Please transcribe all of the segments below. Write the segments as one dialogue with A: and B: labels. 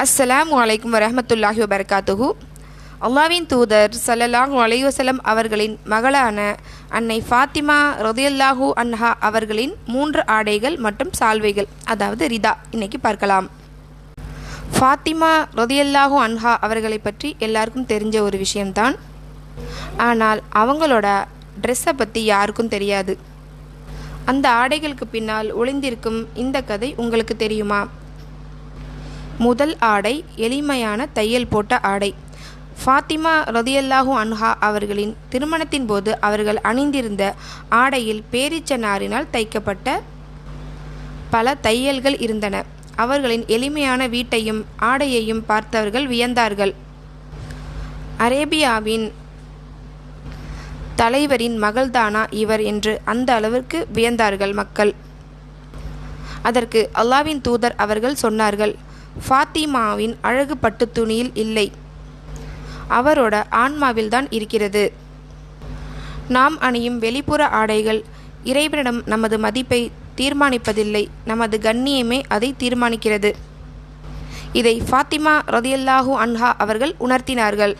A: அஸ்ஸலாமு அலைக்கும் வரஹ்மத்துல்லாஹி வபரகாத்துஹு. அல்லாஹ்வின் தூதர் ஸல்லல்லாஹு அலைஹி வஸல்லம் அவர்களின் மகளான அன்னை ஃபாத்திமா ரலியல்லாஹு அன்ஹா அவர்களின் 3 ஆடைகள் மற்றும் சால்வைகள், அதாவது ரிதா, இன்னைக்கு பார்க்கலாம். ஃபாத்திமா ரலியல்லாஹு அன்ஹா அவர்களை பற்றி எல்லாருக்கும் தெரிஞ்ச ஒரு விஷயம்தான். ஆனால் அவங்களோட ட்ரெஸ்ஸை பற்றி யாருக்கும் தெரியாது. அந்த ஆடைகளுக்கு பின்னால் ஒளிந்திருக்கும் இந்த கதை உங்களுக்கு தெரியுமா? முதல் ஆடை எளிமையான தையல் போட்ட ஆடை. ஃபாத்திமா ரலியல்லாஹு அன்ஹா அவர்களின் திருமணத்தின் போது அவர்கள் அணிந்திருந்த ஆடையில் பேரீச்ச நாரினால் தைக்கப்பட்ட பல தையல்கள் இருந்தன. அவர்களின் எளிமையான வீட்டையும் ஆடையையும் பார்த்தவர்கள் வியந்தார்கள். அரேபியாவின் தலைவரின் மகள்தானா இவர் என்று அந்த அளவிற்கு வியந்தார்கள் மக்கள். அதற்கு அல்லாஹ்வின் தூதர் அவர்கள் சொன்னார்கள், ஃபாத்திமாவின் அழகு பட்டு துணியில் இல்லை, அவரோட ஆன்மாவில்தான் இருக்கிறது. நாம் அணியும் வெளிப்புற ஆடைகள் இறைவனிடம் நமது மதிப்பை தீர்மானிப்பதில்லை, நமது கண்ணியமே அதை தீர்மானிக்கிறது. இதை ஃபாத்திமா ரலியல்லாஹு அன்ஹா அவர்கள் உணர்த்தினார்கள்.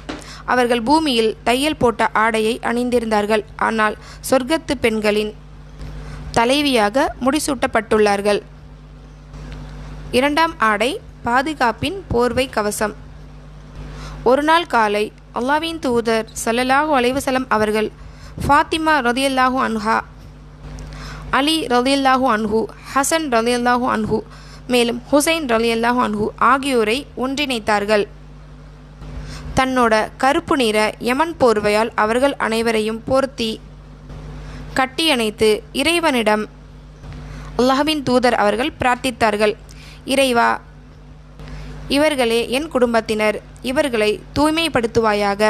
A: அவர்கள் பூமியில் தையல் போட்ட ஆடையை அணிந்திருந்தார்கள். ஆனால் சொர்க்கத்து பெண்களின் தலைவியாக முடிசூட்டப்பட்டுள்ளார்கள். இரண்டாம் ஆடை பாதுகாப்பின் போர்வை கவசம். ஒரு நாள் காலை அல்லாஹ்வின் தூதர் ஸல்லல்லாஹு அலைஹி வஸல்லம் அவர்கள் ஃபாத்திமா ரலியல்லாஹு அன்ஹா, அலி ரலியல்லாஹு அன்ஹு, ஹசன் ரலியல்லாஹு அன்ஹு, மேலும் ஹுசைன் ரலியல்லாஹு அன்ஹு ஆகியோரை ஒன்றிணைத்தார்கள். தன்னோட கருப்பு நிற யமன் போர்வையால் அவர்கள் அனைவரையும் போர்த்தி கட்டியணைத்து இறைவனிடம் அல்லாஹ்வின் தூதர் அவர்கள் பிரார்த்தித்தார்கள், இறைவா, இவர்களே என் குடும்பத்தினர், இவர்களை தூய்மைப்படுத்துவாயாக.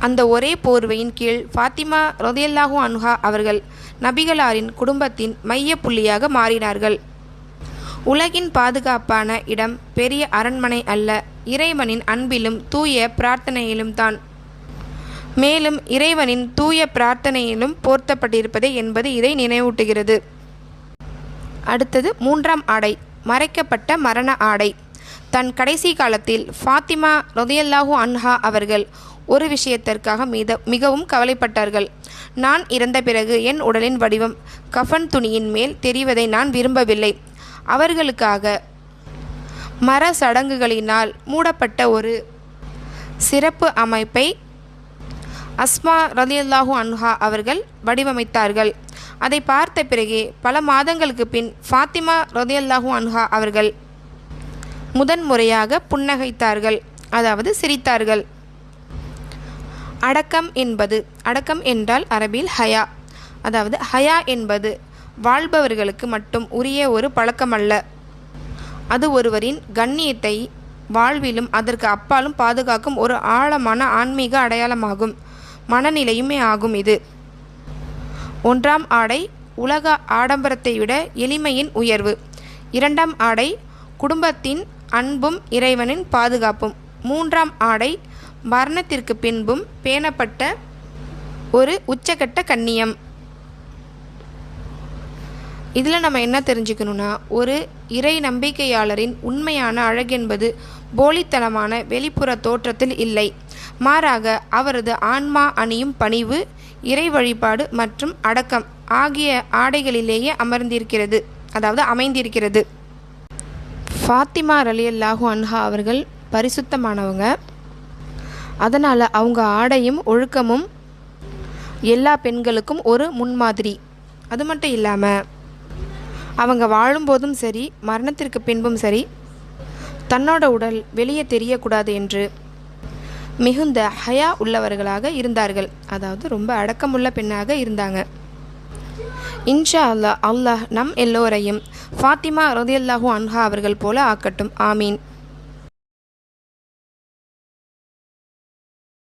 A: அந்த ஒரே போர்வையின் கீழ் ஃபாத்திமா ரலியல்லாஹு அன்ஹா அவர்கள் நபிகளாரின் குடும்பத்தின் மைய புள்ளியாக மாறினார்கள். உலகின் பாதுகாப்பான இடம் பெரிய அரண்மனை அல்ல, இறைவனின் அன்பிலும் தூய பிரார்த்தனையிலும் தான். மேலும் இறைவனின் தூய பிரார்த்தனையிலும் போர்த்தப்பட்டிருப்பதே என்பது இதை நினைவூட்டுகிறது. அடுத்தது மூன்றாம் ஆடை மறைக்கப்பட்ட மரண ஆடை. தன் கடைசி காலத்தில் ஃபாத்திமா ரலியல்லாஹு அன்ஹா அவர்கள் ஒரு விஷயத்திற்காக மிகவும் கவலைப்பட்டார்கள். நான் இறந்த பிறகு என் உடலின் வடிவம் கஃன் துணியின் மேல் தெரிவதை நான் விரும்பவில்லை. அவர்களுக்காக மர சடங்குகளினால் மூடப்பட்ட ஒரு சிறப்பு அமைப்பை அஸ்மா ரலியல்லாஹு அன்ஹா அவர்கள் வடிவமைத்தார்கள். அதை பார்த்த பிறகே பல மாதங்களுக்கு பின் ஃபாத்திமா ரலியல்லாஹு அன்ஹா அவர்கள் முதன்முறையாக புன்னகைத்தார்கள், அதாவது சிரித்தார்கள். அடக்கம் என்றால் அரபில் ஹயா, அதாவது ஹயா என்பது வாழ்பவர்களுக்கு மட்டும் உரிய ஒரு பழக்கமல்ல. அது ஒருவரின் கண்ணியத்தை வாழ்விலும் அதற்கு அப்பாலும் பாதுகாக்கும் ஒரு ஆழமான ஆன்மீக அடையாளமாகும், மனநிலையுமே ஆகும். இது ஒன்றாம் ஆடை உலக ஆடம்பரத்தை விட எளிமையின் உயர்வு. இரண்டாம் ஆடை குடும்பத்தின் அன்பும் இறைவனின் பாதுகாப்பும். மூன்றாம் ஆடை மரணத்திற்கு பின்பும் பேணப்பட்ட ஒரு உச்சகட்ட கண்ணியம். இதில் நம்ம என்ன தெரிஞ்சுக்கணுன்னா, ஒரு இறை நம்பிக்கையாளரின் உண்மையான அழகென்பது போலித்தனமான வெளிப்புற தோற்றத்தில் இல்லை, மாறாக அவரது ஆன்மா அணியும் பணிவு, இறை வழிபாடு மற்றும் அடக்கம் ஆகிய ஆடைகளிலேயே அமைந்திருக்கிறது. ஃபாத்திமா ரலியல்லாஹு அன்ஹா அவர்கள் பரிசுத்தமானவங்க. அதனால் அவங்க ஆடையும் ஒழுக்கமும் எல்லா பெண்களுக்கும் ஒரு முன்மாதிரி. அது மட்டும் இல்லாமல் அவங்க வாழும்போதும் சரி, மரணத்திற்கு பின்பும் சரி, தன்னோட உடல் வெளியே தெரியக்கூடாது என்று மிகுந்த ஹயா உள்ளவர்களாக இருந்தார்கள். அதாவது ரொம்ப அடக்கமுள்ள பெண்ணாக இருந்தாங்க. இன்ஷா அல்லாஹ் நம் எல்லோரையும் ஃபாத்திமா ரலியல்லாஹு அன்ஹா அவர்கள் போல ஆக்கட்டும். ஆமீன்.